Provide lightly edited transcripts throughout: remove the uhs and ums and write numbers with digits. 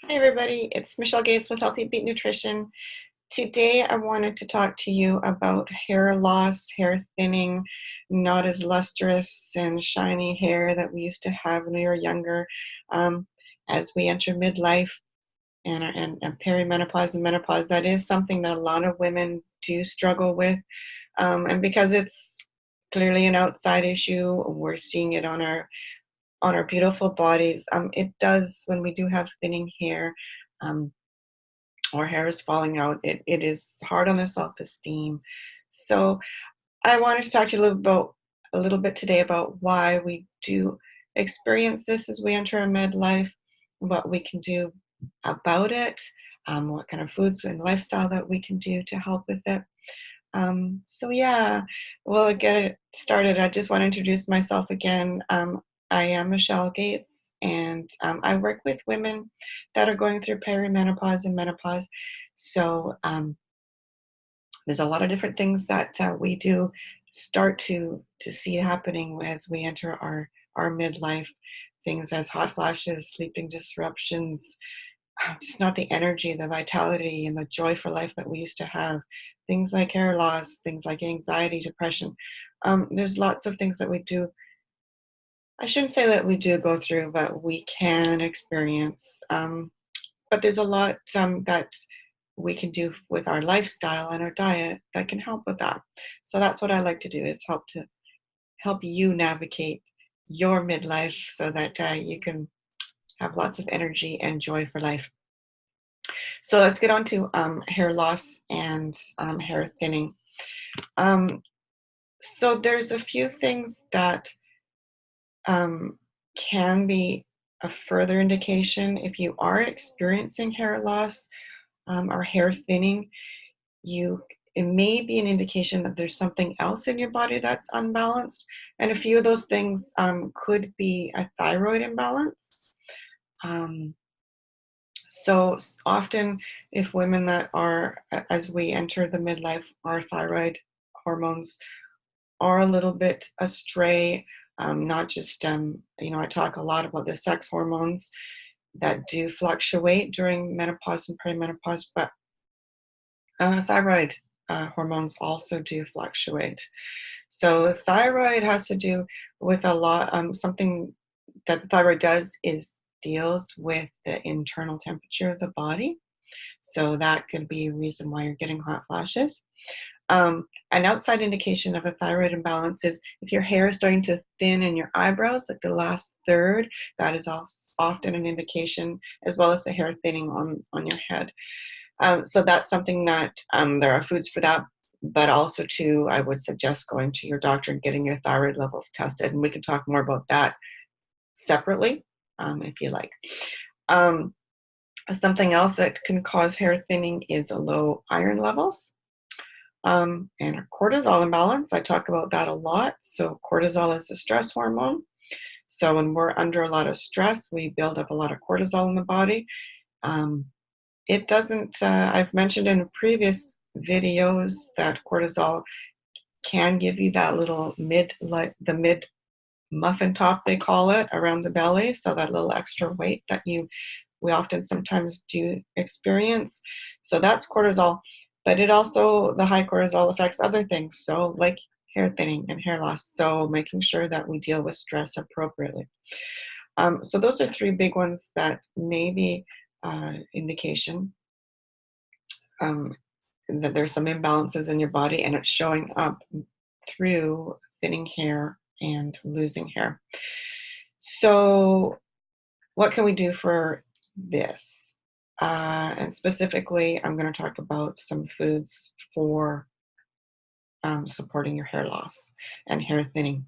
Hi, everybody. It's Michelle Gates with Healthy Beat Nutrition. Today, I wanted to talk to you about hair loss, hair thinning, not as lustrous and shiny hair that we used to have when we were younger. As we enter midlife and perimenopause and menopause, that is something that a lot of women do struggle with. And because it's clearly an outside issue, we're seeing it on our beautiful bodies. It does, when we do have thinning hair, um, or hair is falling out, it is hard on the self-esteem. So I wanted to talk to you a little bit today about why we do experience this as we enter a midlife, what we can do about it, what kind of foods and lifestyle that we can do to help with it. So yeah, we'll get it started. I just want to introduce myself again. I am Michelle Gates, and I work with women that are going through perimenopause and menopause. So there's a lot of different things that we do start to see happening as we enter our midlife. Things as hot flashes, sleeping disruptions, just not the energy, the vitality, and the joy for life that we used to have. Things like hair loss, things like anxiety, depression. There's lots of things that we do. I shouldn't say that we do go through, but we can experience. But there's a lot that we can do with our lifestyle and our diet that can help with that. So that's what I like to do, is help you navigate your midlife so that you can have lots of energy and joy for life. So let's get on to hair loss and hair thinning. Um, so there's a few things that um, can be a further indication if you are experiencing hair loss or hair thinning. It may be an indication that there's something else in your body that's unbalanced, and a few of those things could be a thyroid imbalance. Um, So often, if women that are, as we enter the midlife, our thyroid hormones are a little bit astray. Not just, I talk a lot about the sex hormones that do fluctuate during menopause and perimenopause, but thyroid hormones also do fluctuate. So thyroid has to do with a lot, something that the thyroid does is deals with the internal temperature of the body. So that could be a reason why you're getting hot flashes. An outside indication of a thyroid imbalance is if your hair is starting to thin in your eyebrows, like the last third, that is often an indication, as well as the hair thinning on your head. So that's something that there are foods for that, but also too, I would suggest going to your doctor and getting your thyroid levels tested, and we can talk more about that separately if you like. Um, Something else that can cause hair thinning is low iron levels and a cortisol imbalance. I talk about that a lot. So cortisol is a stress hormone. So when we're under a lot of stress, we build up a lot of cortisol in the body. Um, it doesn't, I've mentioned in previous videos that cortisol can give you that little like the mid muffin top, they call it, around the belly. So that little extra weight that we often sometimes do experience. So that's cortisol, but the high cortisol affects other things. So like hair thinning and hair loss. So making sure that we deal with stress appropriately. So those are three big ones that may be indication um, that there's some imbalances in your body and it's showing up through thinning hair and losing hair. So what can we do for this? And specifically, I'm going to talk about some foods for supporting your hair loss and hair thinning.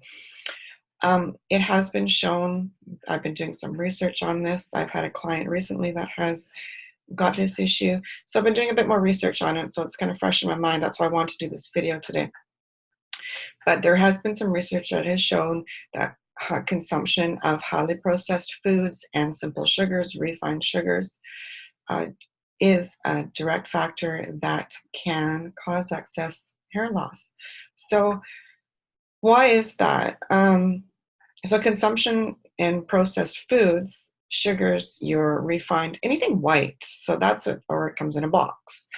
It has been shown, I've been doing some research on this. I've had a client recently that has got this issue. So I've been doing a bit more research on it. So it's kind of fresh in my mind. That's why I want to do this video today. But there has been some research that has shown that consumption of highly processed foods and simple sugars, refined sugars, uh, is a direct factor that can cause excess hair loss. So why is that? So consumption in processed foods sugars, your refined, anything white. So that's it, or it comes in a box.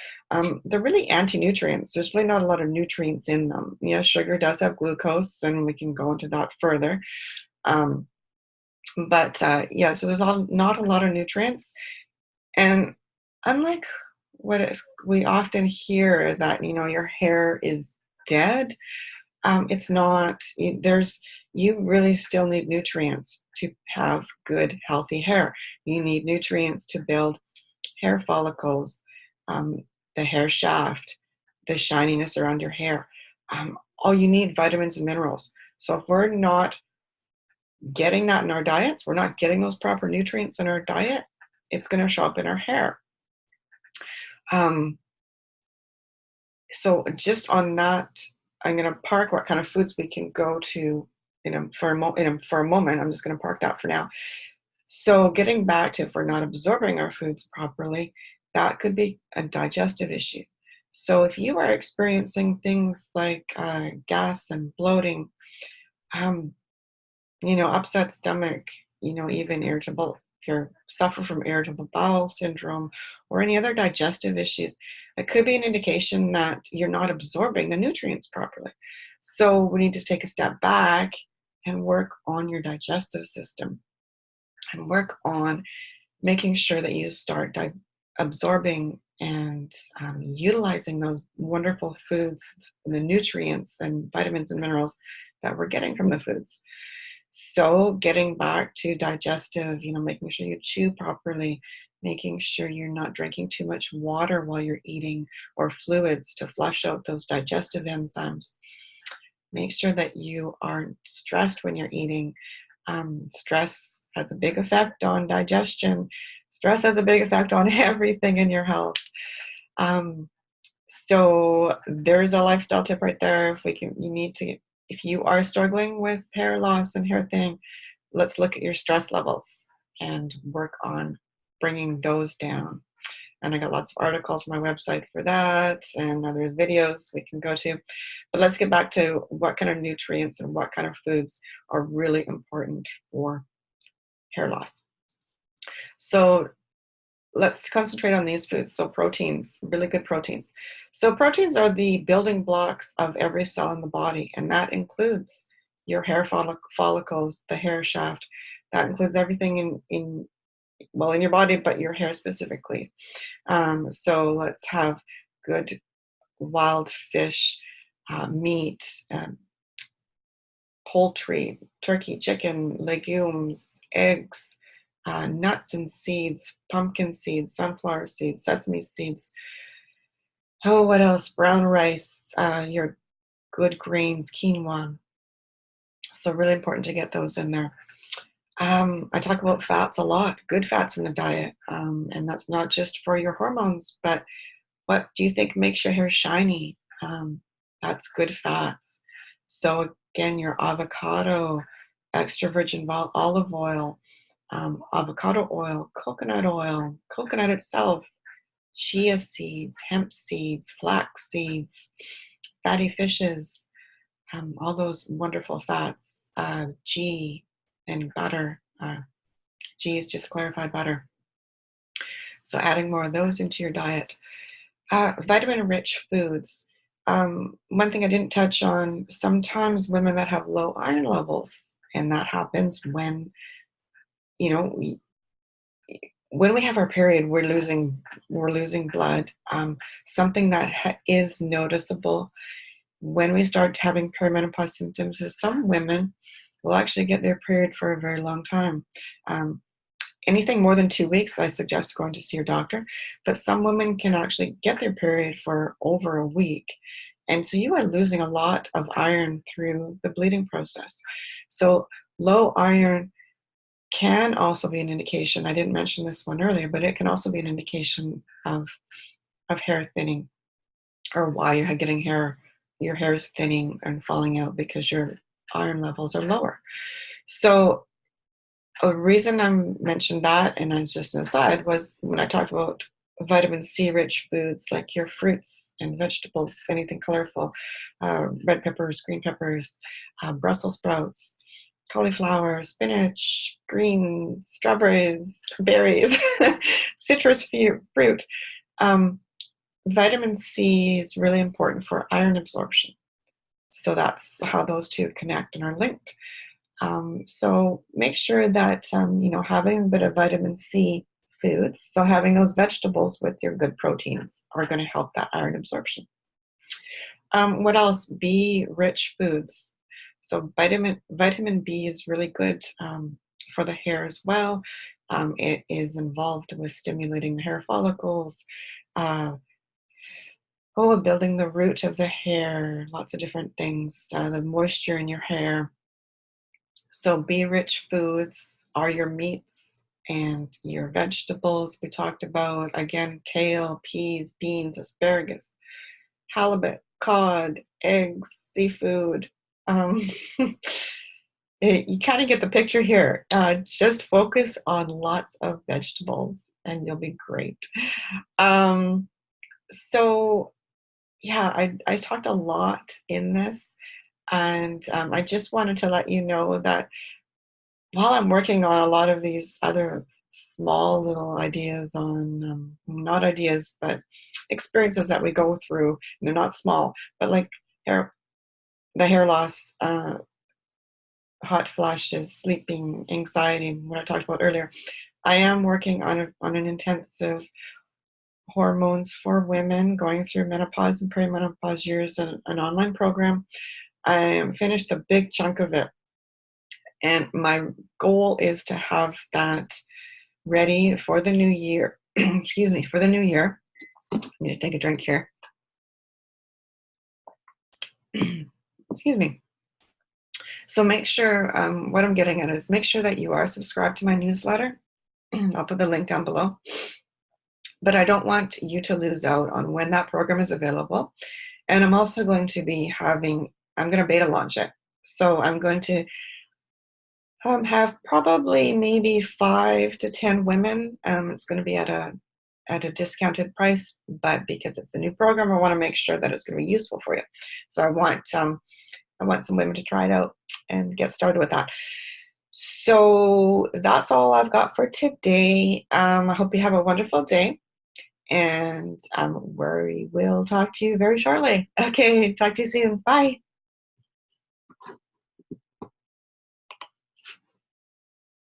They're really anti-nutrients. There's really not a lot of nutrients in them. Yes, sugar does have glucose, and we can go into that further. Um, but yeah, so there's not a lot of nutrients. And unlike we often hear that, your hair is dead, it's not. You really still need nutrients to have good, healthy hair. You need nutrients to build hair follicles, um, the hair shaft, the shininess around your hair. All you need vitamins and minerals. So if we're not getting that in our diets, we're not getting those proper nutrients in our diet, it's going to show up in our hair. Um, so just on that, I'm going to park what kind of foods we can go to for a moment. I'm just going to park that for now. So getting back to, if we're not absorbing our foods properly, that could be a digestive issue. So if you are experiencing things like gas and bloating, um, upset stomach, even irritable, if you suffer from irritable bowel syndrome or any other digestive issues, it could be an indication that you're not absorbing the nutrients properly. So we need to take a step back and work on your digestive system and work on making sure that you start absorbing and utilizing those wonderful foods, the nutrients and vitamins and minerals that we're getting from the foods. So getting back to digestive, making sure you chew properly, making sure you're not drinking too much water while you're eating or fluids to flush out those digestive enzymes. Make sure that you aren't stressed when you're eating. Stress has a big effect on digestion. Stress has a big effect on everything in your health. Um, so there's a lifestyle tip right there. If you are struggling with hair loss and hair thinning, let's look at your stress levels and work on bringing those down. And I got lots of articles on my website for that and other videos we can go to. But let's get back to what kind of nutrients and what kind of foods are really important for hair loss. So let's concentrate on these foods. So proteins, really good proteins. So proteins are the building blocks of every cell in the body, and that includes your hair follicles, the hair shaft. That includes everything in your body, but your hair specifically. So let's have good wild fish, meat, poultry, turkey, chicken, legumes, eggs, nuts and seeds, pumpkin seeds, sunflower seeds, sesame seeds. Oh, what else? Brown rice, your good grains, quinoa. So really important to get those in there. I talk about fats a lot, good fats in the diet. And that's not just for your hormones, but what do you think makes your hair shiny? That's good fats. So again, your avocado, extra virgin olive oil, avocado oil, coconut itself, chia seeds, hemp seeds, flax seeds, fatty fishes, all those wonderful fats, ghee and butter. Ghee is just clarified butter. So adding more of those into your diet. Vitamin-rich foods. One thing I didn't touch on, sometimes women that have low iron levels, and that happens when, you know, when we have our period, we're losing blood. Something that is noticeable when we start having perimenopause symptoms is some women will actually get their period for a very long time. Anything more than 2 weeks, I suggest going to see your doctor. But some women can actually get their period for over a week. And so you are losing a lot of iron through the bleeding process. So low iron can also be an indication. I didn't mention this one earlier, but it can also be an indication of hair thinning, or why you're getting your hair is thinning and falling out because your iron levels are lower. So a reason I mentioned that, and as just an aside, was when I talked about vitamin C rich foods like your fruits and vegetables, anything colorful, red peppers, green peppers, Brussels sprouts. cauliflower, spinach, greens, strawberries, berries, citrus fruit. Um, Vitamin C is really important for iron absorption. So that's how those two connect and are linked. So make sure that, having a bit of vitamin C foods, so having those vegetables with your good proteins are going to help that iron absorption. What else? B-rich foods. So vitamin B is really good for the hair as well. It is involved with stimulating the hair follicles, uh, building the root of the hair, lots of different things, the moisture in your hair. So B-rich foods are your meats and your vegetables. We talked about, again, kale, peas, beans, asparagus, halibut, cod, eggs, seafood. Um, you kind of get the picture here. Just focus on lots of vegetables and you'll be great. So yeah, I talked a lot in this, and I just wanted to let you know that while I'm working on a lot of these other small little ideas on, not ideas, but experiences that we go through, and they're not small, but like the hair loss, hot flashes, sleeping, anxiety, what I talked about earlier. I am working on an intensive hormones for women going through menopause and perimenopause years, an online program. I finished a big chunk of it, and my goal is to have that ready for the new year. Excuse me, for the new year. I need to take a drink here. Excuse me. So make sure, what I'm getting at is make sure that you are subscribed to my newsletter. I'll put the link down below. But I don't want you to lose out on when that program is available. And I'm also going to be I'm going to beta launch it. So I'm going to have probably maybe 5 to 10 women. It's going to be at a discounted price, but because it's a new program, I want to make sure that it's going to be useful for you. So I want some women to try it out and get started with that. So that's all I've got for today. I hope you have a wonderful day, and we will talk to you very shortly. Okay, talk to you soon. Bye.